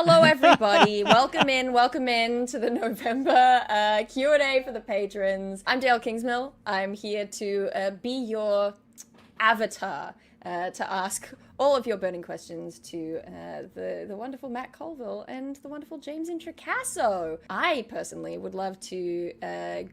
Hello, everybody. Welcome in to the November Q&A for the patrons. I'm Dale Kingsmill. I'm here to be your avatar to ask all of your burning questions to the wonderful Matt Colville and the wonderful James Introcaso. I personally would love to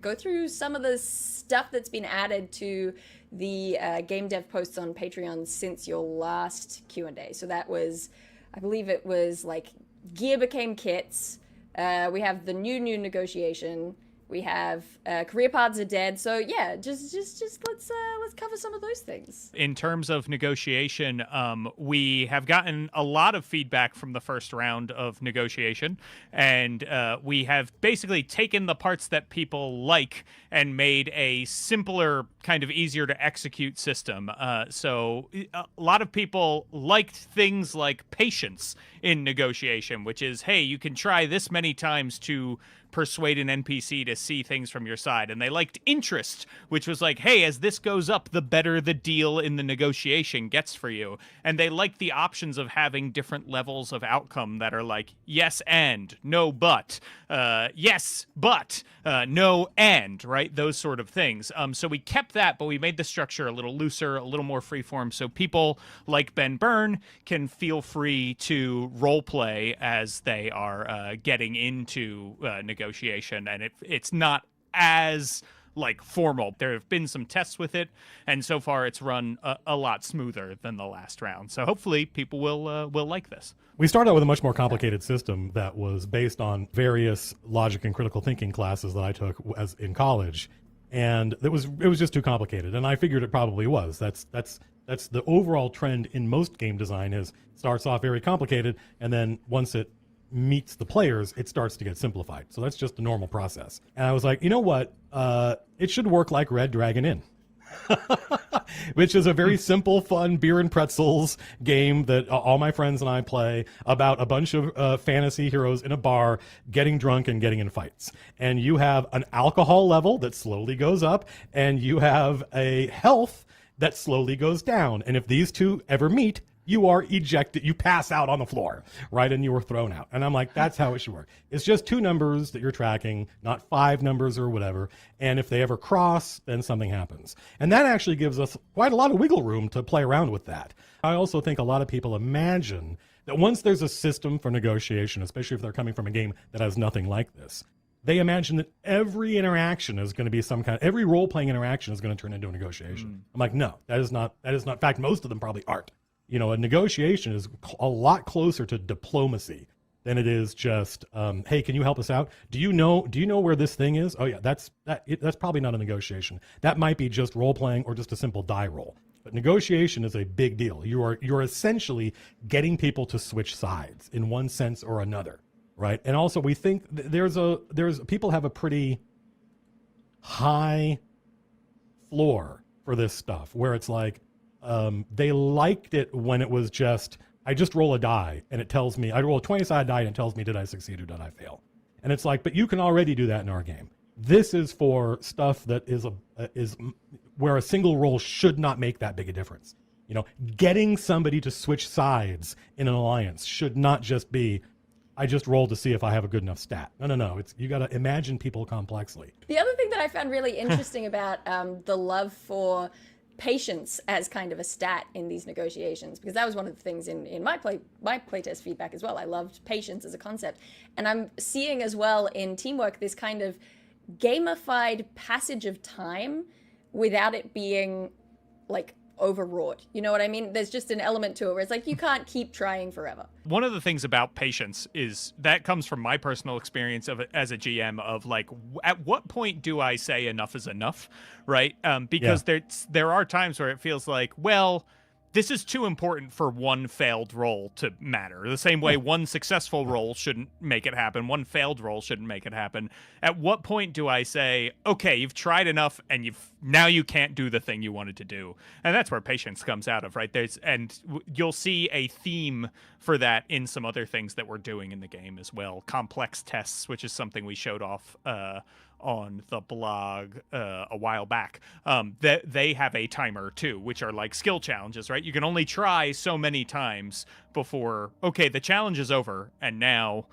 go through some of the stuff that's been added to the game dev posts on Patreon since your last Q&A. So that was, I believe it was like gear became kits. We have the new negotiation. We have career paths are dead. So yeah, just let's cover some of those things. In terms of negotiation, we have gotten a lot of feedback from the first round of negotiation, and we have basically taken the parts that people like and made a simpler, kind of easier to execute system. So a lot of people liked things like patience in negotiation, which is, hey, you can try this many times to persuade an NPC to see things from your side. And they liked interest, which was like, hey, as this goes up, the better the deal in the negotiation gets for you. And they liked the options of having different levels of outcome that are like, yes and, no but, yes but, no and, right? Those sort of things. So we kept that, but we made the structure a little looser, a little more freeform, so people like Ben Byrne can feel free to role play as they are getting into negotiation, and it's not as like formal. There have been some tests with it, and so far it's run a lot smoother than the last round. So hopefully people will like this. We started out with a much more complicated system that was based on various logic and critical thinking classes that I took as in college, and it was just too complicated. And I figured it probably was. That's the overall trend in most game design. Is starts off very complicated, and then once it meets the players, it starts to get simplified. So that's just the normal process. And I was like, you know what? It should work like Red Dragon Inn, which is a very simple, fun beer and pretzels game that all my friends and I play about a bunch of fantasy heroes in a bar getting drunk and getting in fights. And you have an alcohol level that slowly goes up, and you have a health that slowly goes down. And if these two ever meet, you are ejected, you pass out on the floor, right? And you were thrown out. And I'm like, that's how it should work. It's just two numbers that you're tracking, not five numbers or whatever. And if they ever cross, then something happens. And that actually gives us quite a lot of wiggle room to play around with that. I also think a lot of people imagine that once there's a system for negotiation, especially if they're coming from a game that has nothing like this, they imagine that every interaction is going to be every role-playing interaction is going to turn into a negotiation. I'm like, no, that is not. In fact, most of them probably aren't. You know, a negotiation is a lot closer to diplomacy than it is just, hey, can you help us out? Do you know where this thing is? Oh yeah, that's probably not a negotiation. That might be just role playing or just a simple die roll. But negotiation is a big deal. You're essentially getting people to switch sides in one sense or another, right? And also we think people have a pretty high floor for this stuff where it's like, they liked it when it was just, I just roll a die and it tells me, I roll a 20-sided die and it tells me did I succeed or did I fail? And it's like, but you can already do that in our game. This is for stuff that is where a single roll should not make that big a difference. You know, getting somebody to switch sides in an alliance should not just be, I just rolled to see if I have a good enough stat. No. You got to imagine people complexly. The other thing that I found really interesting about the love for patience as kind of a stat in these negotiations, because that was one of the things in my playtest feedback as well. I loved patience as a concept, and I'm seeing as well in teamwork this kind of gamified passage of time without it being like overwrought. You know what I mean? There's just an element to it where it's like you can't keep trying forever. One of the things about patience is that comes from my personal experience of it as a GM of like, at what point do I say enough is enough, right? Because there are times where it feels like, well, this is too important for one failed roll to matter. The same way one successful roll shouldn't make it happen, one failed roll shouldn't make it happen. At what point do I say, okay, you've tried enough and now you can't do the thing you wanted to do? And that's where patience comes out of, right? You'll see a theme for that in some other things that we're doing in the game as well. Complex tests, which is something we showed off on the blog a while back, that they have a timer too, which are like skill challenges, right? You can only try so many times before, okay, the challenge is over, and now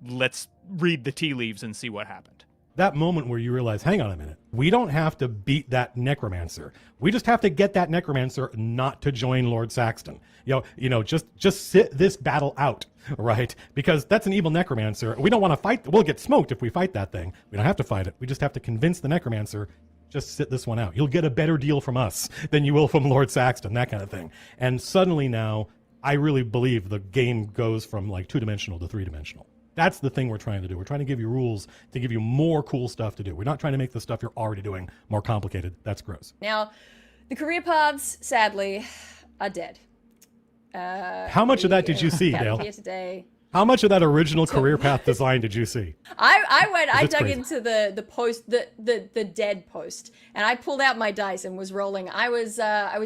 let's read the tea leaves and see what happened. That moment where you realize, hang on a minute, we don't have to beat that necromancer. We just have to get that necromancer not to join Lord Saxton. Just sit this battle out, right? Because that's an evil necromancer. We don't want to fight. We'll get smoked if we fight that thing. We don't have to fight it. We just have to convince the necromancer, just sit this one out. You'll get a better deal from us than you will from Lord Saxton, that kind of thing. And suddenly now, I really believe the game goes from like 2-dimensional to 3-dimensional. That's the thing we're trying to do. We're trying to give you rules to give you more cool stuff to do. We're not trying to make the stuff you're already doing more complicated. That's gross. Now, the career paths, sadly, are dead. How much of that did you see, Dale? Here today. How much of that original career path design did you see? I dug crazy. into the post, the dead post, and I pulled out my dice and was rolling. I was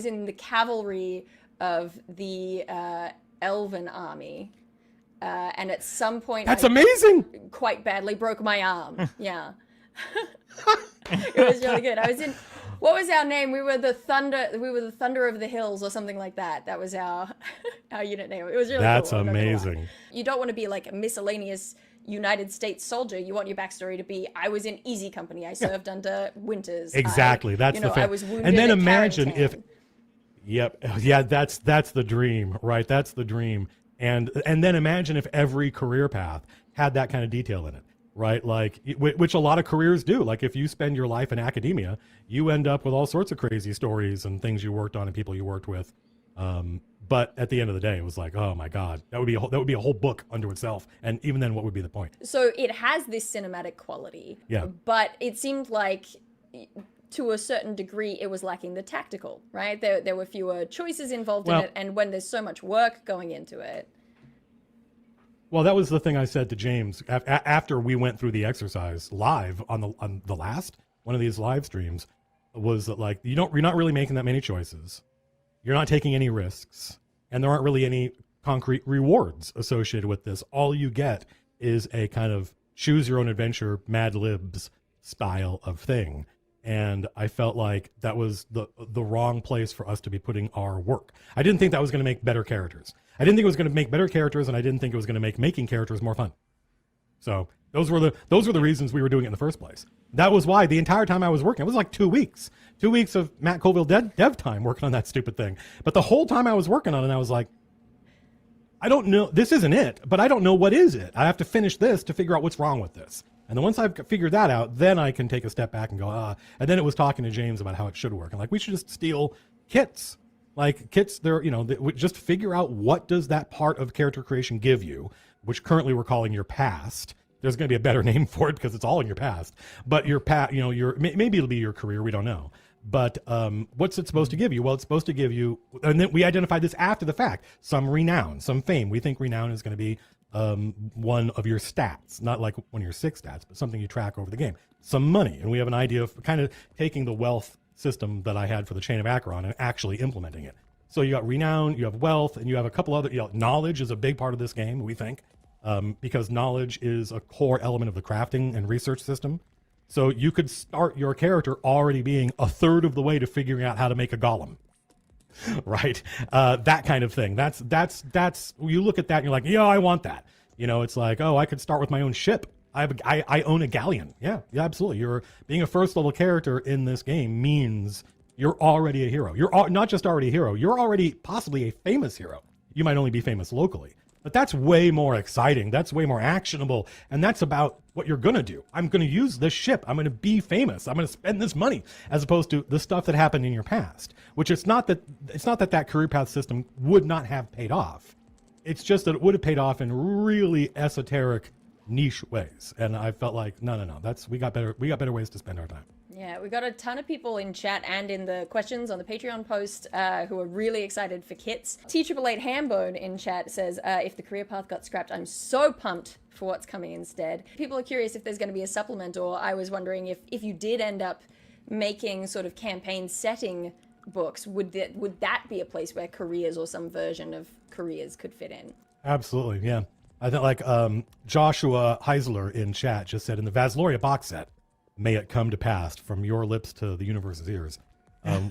in the cavalry of the Elven army. And at some point, That's amazing. Quite badly broke my arm. Yeah, it was really good. I was in. What was our name? We were the Thunder. We were the Thunder of the Hills, or something like that. That was our unit name. It was really. That's cool, amazing. You don't want to be like a miscellaneous United States soldier. You want your backstory to be: I was in Easy Company. I served under Winters. Exactly. That's the thing. I was wounded. And then at imagine Carrington. Yep. Yeah. That's the dream, right? That's the dream. And then imagine if every career path had that kind of detail in it, right? Like, which a lot of careers do. Like, if you spend your life in academia, you end up with all sorts of crazy stories and things you worked on and people you worked with. But at the end of the day, it was like, oh my God, that would be a whole book unto itself. And even then, what would be the point? So it has this cinematic quality. Yeah. But it seemed like, to a certain degree, it was lacking the tactical, right? There were fewer choices involved in it, and when there's so much work going into it. Well, that was the thing I said to James after we went through the exercise live on the last one of these live streams, was that, like, you're not really making that many choices, you're not taking any risks, and there aren't really any concrete rewards associated with this. All you get is a kind of choose your own adventure, Mad Libs style of thing. And I felt like that was the wrong place for us to be putting our work. I didn't think that was going to make better characters. I didn't think it was going to make better characters, and I didn't think it was going to make making characters more fun. So those were the reasons we were doing it in the first place. That was why the entire time I was working, it was like 2 weeks. 2 weeks of Matt Colville dev time working on that stupid thing. But the whole time I was working on it, I was like, I don't know, this isn't it, but I don't know what is it. I have to finish this to figure out what's wrong with this. And then once I've figured that out, then I can take a step back and go, And then it was talking to James about how it should work. And like, we should just steal kits. Like, kits, just figure out what does that part of character creation give you, which currently we're calling your past. There's going to be a better name for it because it's all in your past. But your past, maybe it'll be your career. We don't know. But what's it supposed to give you? Well, it's supposed to give you, and then we identified this after the fact, some renown, some fame. We think renown is going to be one of your stats, not like one of your 6 stats, but something you track over the game. Some money. And we have an idea of kind of taking the wealth system that I had for the Chain of Acheron and actually implementing it. So you got renown, you have wealth, and you have a couple other, knowledge is a big part of this game, we think, because knowledge is a core element of the crafting and research system. So you could start your character already being a third of the way to figuring out how to make a golem. Right? That kind of thing. That's you look at that and you're like, yeah, I want that. It's like, oh, I could start with my own ship. I own a galleon. Yeah, absolutely. You're being a first level character in this game means you're already a hero. You're not just already a hero, you're already possibly a famous hero. You might only be famous locally, but that's way more exciting. That's way more actionable. And that's about what you're going to do. I'm going to use this ship. I'm going to be famous. I'm going to spend this money, as opposed to the stuff that happened in your past, which it's not that career path system would not have paid off. It's just that it would have paid off in really esoteric niche ways. And I felt like, no, we got better ways to spend our time. Yeah, we got a ton of people in chat and in the questions on the Patreon post who are really excited for kits. T888 Hambone in chat says, if the career path got scrapped, I'm so pumped for what's coming instead. People are curious if there's going to be a supplement, or I was wondering if you did end up making sort of campaign setting books, would that be a place where careers or some version of careers could fit in? Absolutely, yeah. I think like Joshua Heisler in chat just said, in the Vasloria box set, may it come to pass from your lips to the universe's ears.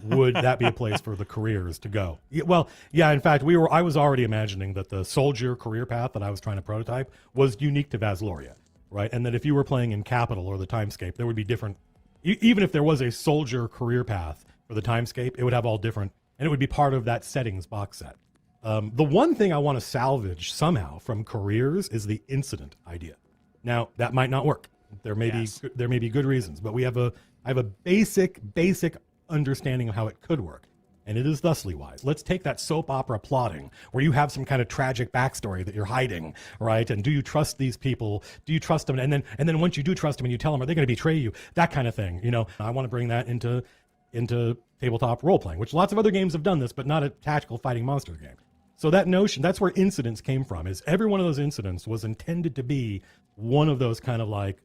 Would that be a place for the careers to go? Well, yeah, in fact, I was already imagining that the soldier career path that I was trying to prototype was unique to Vasloria, right? And that if you were playing in Capital or the Timescape, there would be different, even if there was a soldier career path for the Timescape, it would have all different, and it would be part of that settings box set. The one thing I want to salvage somehow from careers is the incident idea. Now, that might not work. There may be good reasons, but I have a basic understanding of how it could work, and it is thusly wise. Let's take that soap opera plotting where you have some kind of tragic backstory that you're hiding, right? And do you trust these people? Do you trust them? And then once you do trust them and you tell them, are they going to betray you? That kind of thing. I want to bring that into tabletop role playing, which lots of other games have done this, but not a tactical fighting monsters game. So that notion, that's where incidents came from, is every one of those incidents was intended to be one of those kind of like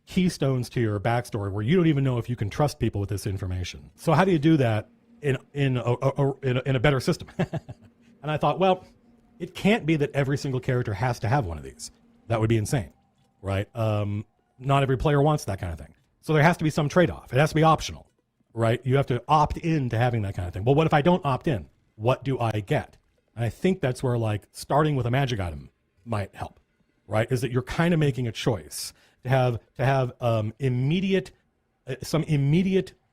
keystones to your backstory where you don't even know if you can trust people with this information. So how do you do that in a better system? And I thought, well, it can't be that every single character has to have one of these. That would be insane, right? Not every player wants that kind of thing. So there has to be some trade-off. It has to be optional, right? You have to opt in to having that kind of thing. Well, what if I don't opt in? What do I get? And I think that's where like starting with a magic item might help, right? Is that you're kind of making a choice to have immediate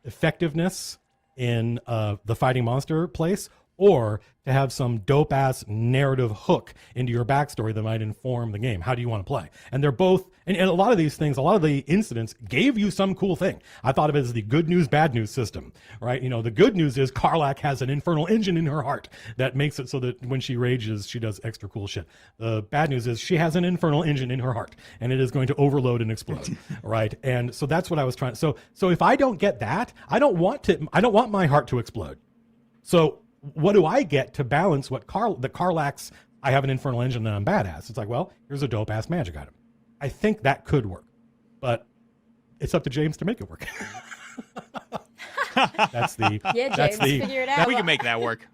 effectiveness in the fighting monster place, or to have some dope ass narrative hook into your backstory that might inform the game. How do you want to play? And they're both, and a lot of these things, a lot of the incidents gave you some cool thing. I thought of it as the good news, bad news system, right? The good news is Karlach has an infernal engine in her heart that makes it so that when she rages, she does extra cool shit. The bad news is she has an infernal engine in her heart and it is going to overload and explode, right? And so that's what I was trying. So if I don't get that, I don't want my heart to explode. So what do I get to balance what the Karlach's, I have an infernal engine and I'm badass? It's like, well, here's a dope ass magic item. I think that could work, but it's up to James to make it work. Figure it out. We can make that work.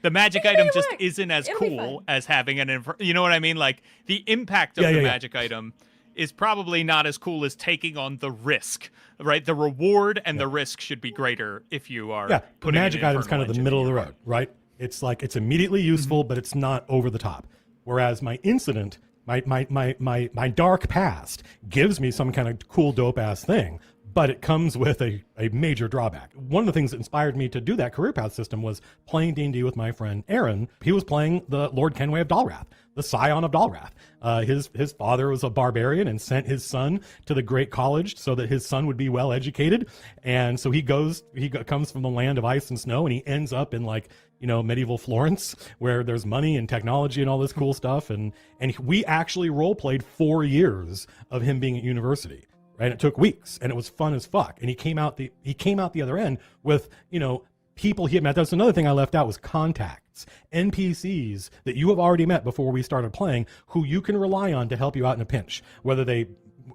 The magic item just isn't as cool as having you know what I mean? Like the impact of the magic item is probably not as cool as taking on the risk, right? The reward and the risk should be greater if you are. Yeah, the magic item is kind of the middle of the road, right? It's like it's immediately useful, but it's not over the top. Whereas my incident, my dark past gives me some kind of cool dope ass thing, but it comes with a major drawback. One of the things that inspired me to do that career path system was playing D&D with my friend Aaron. He was playing the Lord Kenway of Dalrath, the scion of Dalrath. His father was a barbarian and sent his son to the great college so that his son would be well educated. And so he comes from the land of ice and snow, and he ends up in medieval Florence where there's money and technology and all this cool stuff. And we actually role played 4 years of him being at university. Right, it took weeks, and it was fun as fuck. And he came out the other end with people he had met. That's another thing I left out was contacts, NPCs that you have already met before we started playing, who you can rely on to help you out in a pinch, whether they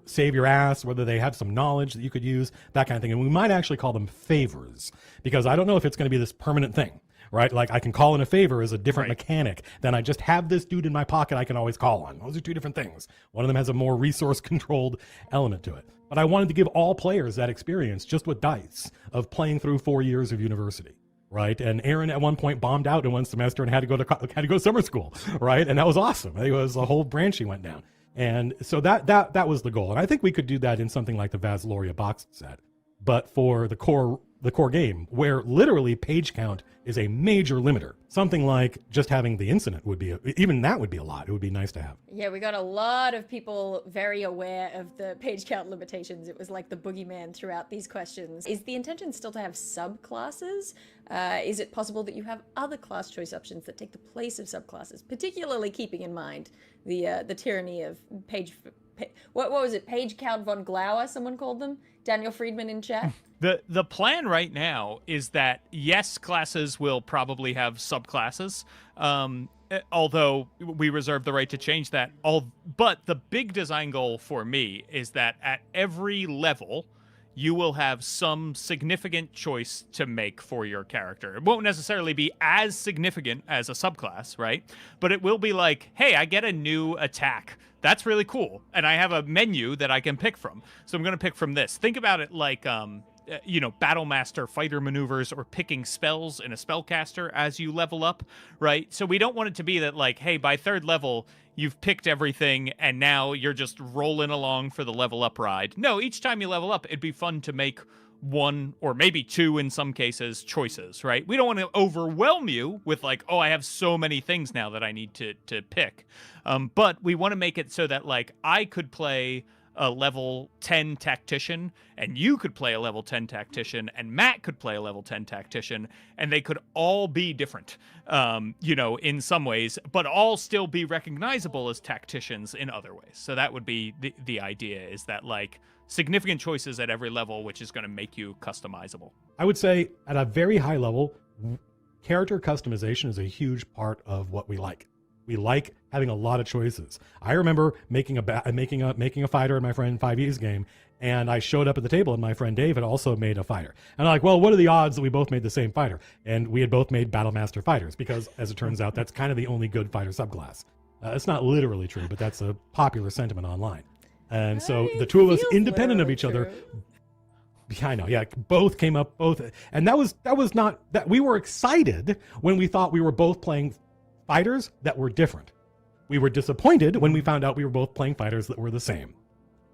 save your ass, whether they have some knowledge that you could use, that kind of thing. And we might actually call them favors, because I don't know if it's going to be this permanent thing. Right? Like I can call in a favor as a different mechanic than I just have this dude in my pocket I can always call on. Those are two different things. One of them has a more resource controlled element to it. But I wanted to give all players that experience just with dice of playing through 4 years of university. Right? And Aaron at one point bombed out in one semester and had to go to summer school. Right? And that was awesome. It was a whole branch he went down. And so that was the goal. And I think we could do that in something like the Vasloria box set. But for the core game, where literally page count is a major limiter. Something like just having the incident would be, even that would be a lot. It would be nice to have. Yeah, we got a lot of people very aware of the page count limitations. It was like the boogeyman throughout these questions. Is the intention still to have subclasses? Is it possible that you have other class choice options that take the place of subclasses, particularly keeping in mind the tyranny of what was it? Page count von Glauer, someone called them? Daniel Friedman in chat? The plan right now is that, yes, classes will probably have subclasses, although we reserve the right to change that. But the big design goal for me is that at every level, you will have some significant choice to make for your character. It won't necessarily be as significant as a subclass, right? But it will be like, hey, I get a new attack that's really cool. And I have a menu that I can pick from. So I'm going to pick from this. Think about it like, Battle Master fighter maneuvers or picking spells in a spellcaster as you level up, right? So we don't want it to be that like, hey, by third level, you've picked everything and now you're just rolling along for the level up ride. No, each time you level up, it'd be fun to make one or maybe two in some cases choices, right? We don't want to overwhelm you with like, oh, I have so many things now that I need to pick. But we want to make it so that like I could play a level 10 tactician and you could play a level 10 tactician and Matt could play a level 10 tactician and they could all be different, in some ways, but all still be recognizable as tacticians in other ways. So that would be the idea, is that like significant choices at every level, which is going to make you customizable. I would say at a very high level, character customization is a huge part of what we like. We like having a lot of choices. I remember making a fighter in my friend 5e's game, and I showed up at the table, and my friend Dave had also made a fighter. And I'm like, well, what are the odds that we both made the same fighter? And we had both made Battle Master fighters, because as it turns out, that's kind of the only good fighter subclass. It's not literally true, but that's a popular sentiment online. And so the two of us, independent of each other, I know, yeah, both came up, and that was not that we were excited when we thought we were both playing fighters that were different. We were disappointed when we found out we were both playing fighters that were the same.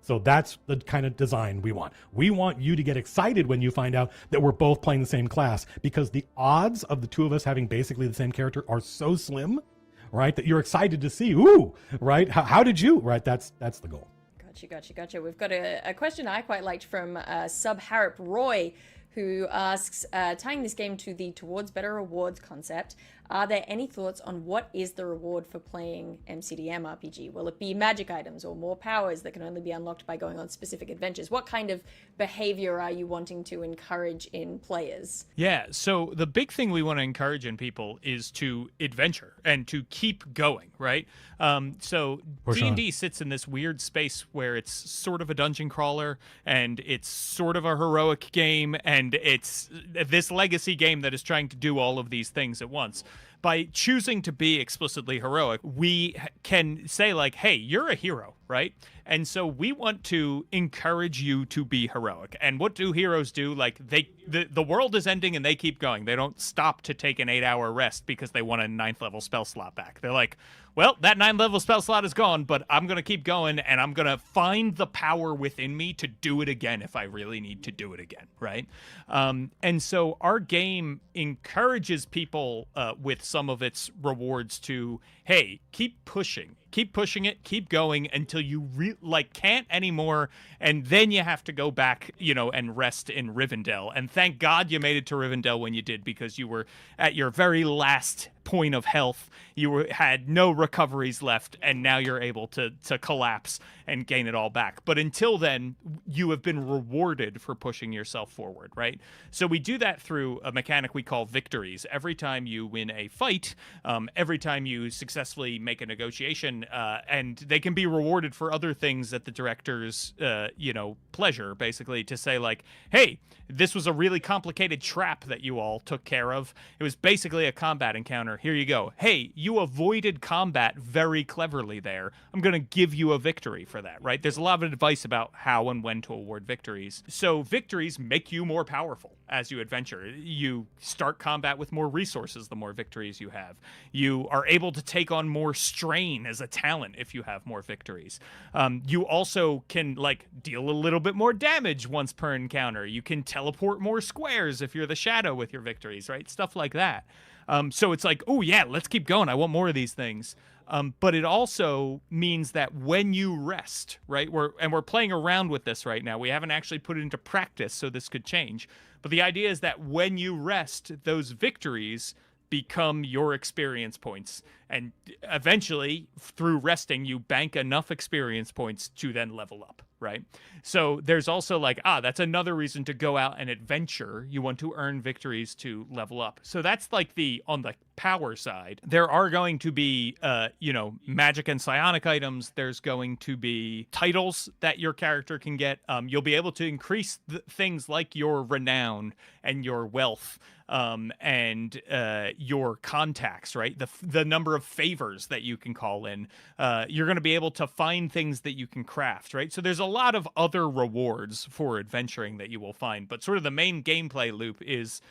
So that's the kind of design we want. We want you to get excited when you find out that we're both playing the same class, because the odds of the two of us having basically the same character are so slim, right, that you're excited to see, ooh, right, how did you, right, that's the goal. Gotcha. We've got a question I quite liked from Harrop Roy, who asks, tying this game to the Towards Better Rewards concept, are there any thoughts on what is the reward for playing MCDM RPG? Will it be magic items or more powers that can only be unlocked by going on specific adventures? What kind of behavior are you wanting to encourage in players? Yeah, so the big thing we want to encourage in people is to adventure and to keep going, right? So D&D sits in this weird space where it's sort of a dungeon crawler and it's sort of a heroic game, and it's this legacy game that is trying to do all of these things at once. By choosing to be explicitly heroic, we can say like, hey, you're a hero, right? And so we want to encourage you to be heroic. And what do heroes do? Like the world is ending and they keep going. They don't stop to take an 8-hour rest because they want a 9th level spell slot back. They're like, well, that 9th level spell slot is gone, but I'm going to keep going and I'm going to find the power within me to do it again if I really need to do it again, right? And so our game encourages people with some of its rewards to, hey, keep pushing it, keep going until you can't anymore, and then you have to go back, and rest in Rivendell. And thank God you made it to Rivendell when you did, because you were at your very last point of health. You had no recoveries left, and now you're able to collapse and gain it all back. But until then, you have been rewarded for pushing yourself forward, right? So we do that through a mechanic we call victories. Every time you win a fight, every time you successfully make a negotiation, and they can be rewarded for other things at the director's, pleasure, basically, to say like, hey, this was a really complicated trap that you all took care of. It was basically a combat encounter. Here you go. Hey, you avoided combat very cleverly there. I'm going to give you a victory for that, right? There's a lot of advice about how and when to award victories. So victories make you more powerful as you adventure. You start combat with more resources the more victories you have. You are able to take on more strain as a talent if you have more victories. You also can deal a little bit more damage once per encounter. You can teleport more squares if you're the shadow with your victories, right? Stuff like that. So it's like, oh yeah, let's keep going. I want more of these things. But it also means that when you rest, right? We're playing around with this right now. We haven't actually put it into practice, so this could change. But the idea is that when you rest, those victories become your experience points. And eventually, through resting, you bank enough experience points to then level up, right? So there's also that's another reason to go out and adventure. You want to earn victories to level up. So that's on the power side. There are going to be, magic and psionic items. There's going to be titles that your character can get. You'll be able to increase things like your renown and your wealth and your contacts, right? The number of favors that you can call in. You're going to be able to find things that you can craft, right? So there's a lot of other rewards for adventuring that you will find, but sort of the main gameplay loop is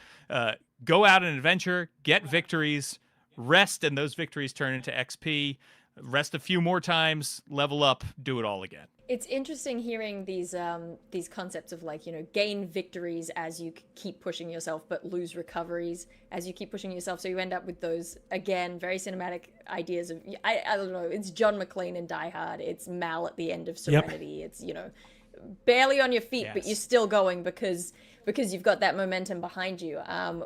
go out and adventure, get victories, rest, and those victories turn into XP. Rest a few more times, level up, do it all again. It's interesting hearing these concepts of like, gain victories as you keep pushing yourself, but lose recoveries as you keep pushing yourself. So you end up with those, again, very cinematic ideas of, I don't know, it's John McClane in Die Hard. It's Mal at the end of Serenity. Yep. It's, barely on your feet, yes, but you're still going because you've got that momentum behind you,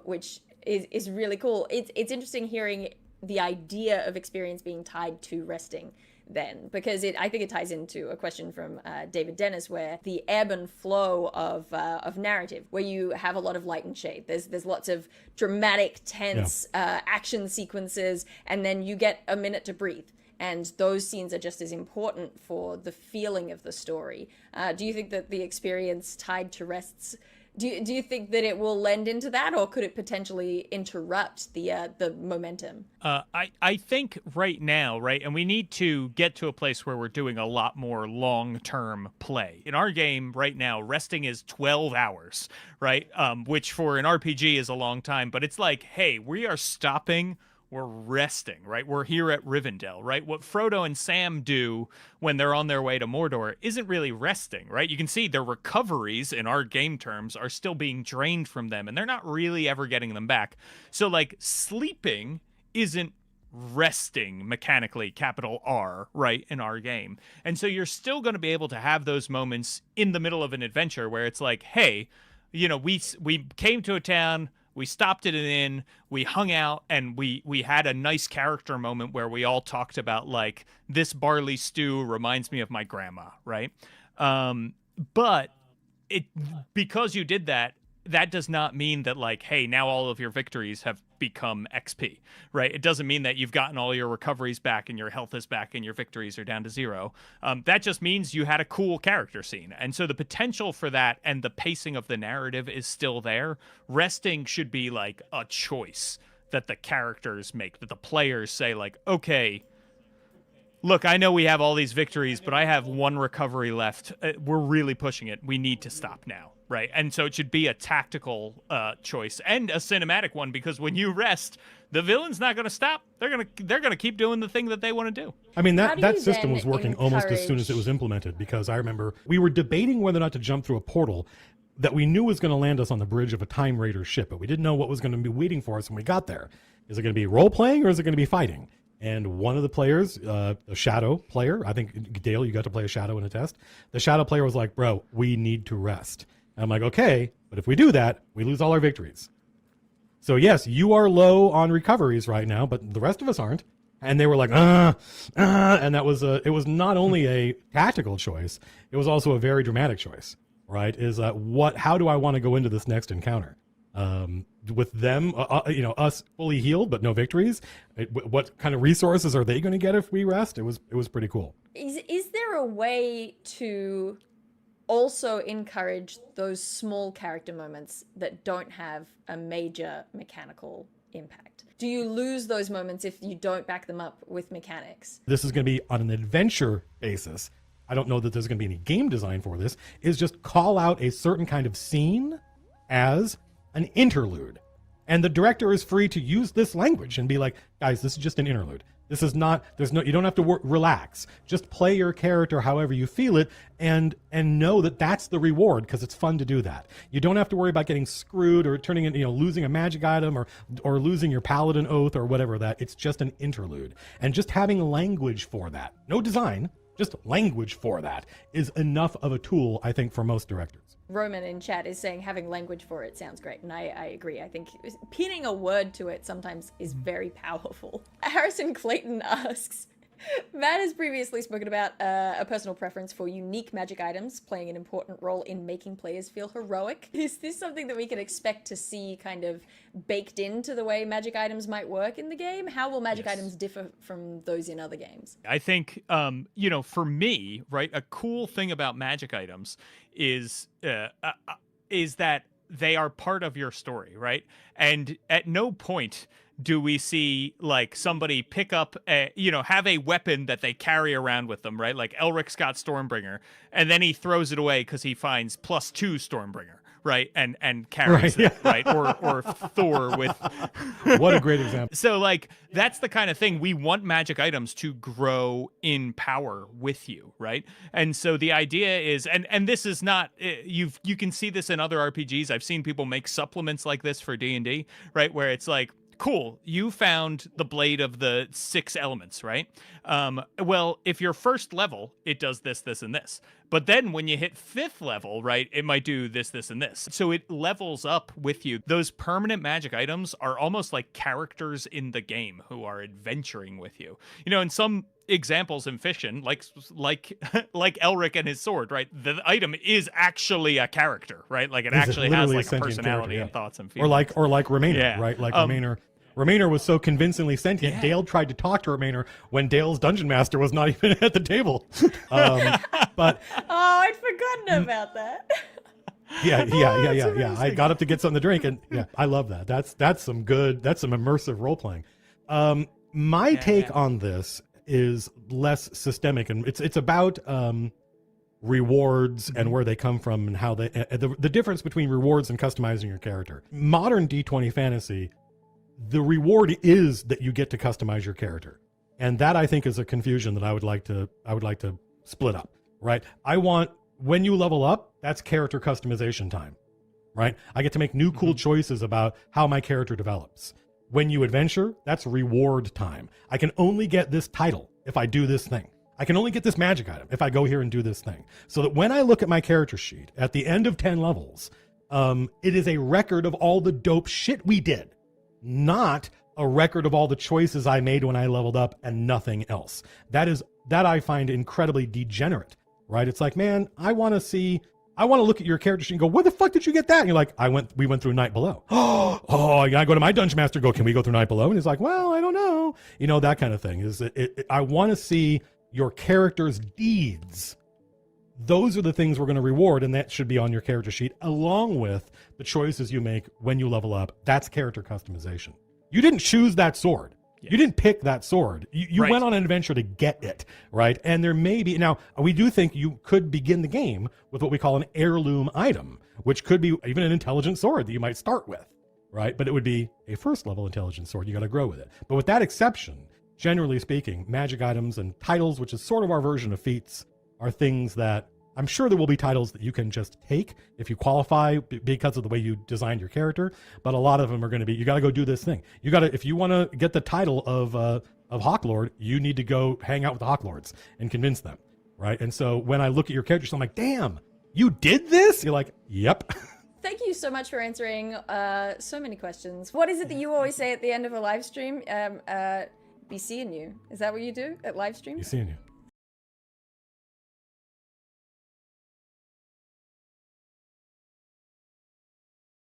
which is really cool. It's interesting hearing the idea of experience being tied to resting then, because I think it ties into a question from David Dennis, where the ebb and flow of narrative, where you have a lot of light and shade. There's lots of dramatic, tense action sequences, and then you get a minute to breathe. And those scenes are just as important for the feeling of the story. Do you think that the experience tied to rests, do you think that it will lend into that, or could it potentially interrupt the momentum? I think right now, right, and we need to get to a place where we're doing a lot more long-term play. In our game right now, resting is 12 hours, right, which for an RPG is a long time, but it's like, hey, we are stopping, we're resting, right? We're here at Rivendell, right? What Frodo and Sam do when they're on their way to Mordor isn't really resting, right? You can see their recoveries in our game terms are still being drained from them, and they're not really ever getting them back. So, like, sleeping isn't resting mechanically, capital R, right, in our game. And so you're still going to be able to have those moments in the middle of an adventure where it's like, hey, we came to a town, we stopped at an inn, we hung out, and we had a nice character moment where we all talked about, like, this barley stew reminds me of my grandma, right? But because you did that, that does not mean that, like, hey, now all of your victories have become XP, right? It doesn't mean that you've gotten all your recoveries back and your health is back and your victories are down to 0. That just means you had a cool character scene. And so the potential for that and the pacing of the narrative is still there. Resting should be like a choice that the characters make, that the players say, like, okay, look, I know we have all these victories, but I have 1 recovery left. We're really pushing it. We need to stop now. Right, and so it should be a tactical choice and a cinematic one, because when you rest, the villain's not going to stop. They're gonna keep doing the thing that they want to do. I mean, that system was working almost as soon as it was implemented, because I remember we were debating whether or not to jump through a portal that we knew was going to land us on the bridge of a Time Raider ship, but we didn't know what was going to be waiting for us when we got there. Is it going to be role playing or is it going to be fighting? And one of the players, a shadow player, I think Dale, you got to play a shadow in a test. The shadow player was like, "Bro, we need to rest." I'm like, okay, but if we do that, we lose all our victories. So yes, you are low on recoveries right now, but the rest of us aren't. And they were like, and that was it was not only a tactical choice, it was also a very dramatic choice, right? Is how do I want to go into this next encounter? With them, us fully healed, but no victories. What kind of resources are they going to get if we rest? It was pretty cool. Is there a way to also encourage those small character moments that don't have a major mechanical impact? Do you lose those moments if you don't back them up with mechanics? This is going to be on an adventure basis. I don't know that there's going to be any game design for this. Is just call out a certain kind of scene as an interlude. And the director is free to use this language and be like, guys, this is just an interlude. This is not, you don't have to relax. Just play your character however you feel it, and know that that's the reward, because it's fun to do that. You don't have to worry about getting screwed or turning in, losing a magic item or losing your paladin oath or whatever that. It's just an interlude. And just having language for that, no design, just language for that is enough of a tool, I think, for most directors. Roman in chat is saying having language for it sounds great, and I agree. I think pinning a word to it sometimes is very powerful. Harrison Clayton asks, Matt has previously spoken about a personal preference for unique magic items playing an important role in making players feel heroic. Is this something that we can expect to see kind of baked into the way magic items might work in the game? How will magic items differ from those in other games? I think, for me, right, a cool thing about magic items is that they are part of your story, right? And at no point do we see like somebody pick up have a weapon that they carry around with them, right? Like Elric's got Stormbringer, and then he throws it away because he finds +2 Stormbringer, right? And carries it, right? Or Thor with What a great example. So like that's the kind of thing we want magic items to grow in power with you, right? And so the idea is, and this is not you can see this in other RPGs. I've seen people make supplements like this for D&D, right? Where it's like, cool, you found the blade of the 6 elements, right? Well, if you're first level, it does this, this, and this. But then when you hit 5th level, right, it might do this, this, and this. So it levels up with you. Those permanent magic items are almost like characters in the game who are adventuring with you. In some examples in fiction, like Elric and his sword, right? The item is actually a character, right? Like it actually has like a personality and thoughts and feelings. Or like Remainer, right? Like Remainer was so convincingly sentient. Dale tried to talk to Remainer when Dale's dungeon master was not even at the table. But I'd forgotten about that. Yeah. I got up to get something to drink, and I love that. That's some immersive role playing. My take on this is less systemic, and it's about rewards and where they come from and how the difference between rewards and customizing your character. Modern D20 fantasy, the reward is that you get to customize your character, and that I think is a confusion that I would like to split up. Right? I want, when you level up, that's character customization time. Right? I get to make new cool choices about how my character develops. When you adventure, that's reward time. I can only get this title if I do this thing. I can only get this magic item if I go here and do this thing. So that when I look at my character sheet at the end of 10 levels, it is a record of all the dope shit we did, not a record of all the choices I made when I leveled up and nothing else. That I find incredibly degenerate, right? It's like, man, I want to look at your character sheet and go, where the fuck did you get that? And you're like, we went through Night Below. Oh, I go to my dungeon master, can we go through Night Below? And he's like, well, I don't know. That kind of thing. I want to see your character's deeds. Those are the things we're going to reward, and that should be on your character sheet, along with the choices you make when you level up. That's character customization. You didn't choose that sword. You didn't pick that sword. You went on an adventure to get it, right? And there may be, now, we do think you could begin the game with what we call an heirloom item, which could be even an intelligent sword that you might start with, right? But it would be a first level intelligent sword. You got to grow with it. But with that exception, generally speaking, magic items and titles, which is sort of our version of feats, are things that I'm sure there will be titles that you can just take if you qualify because of the way you designed your character. But a lot of them are going to be, you got to go do this thing. If you want to get the title of Hawklord, you need to go hang out with the Hawklords and convince them, right? And so when I look at your character, so I'm like, damn, you did this? You're like, yep. Thank you so much for answering so many questions. What is it that you always say at the end of a live stream? Be seeing you. Is that what you do at live streams? Be seeing you.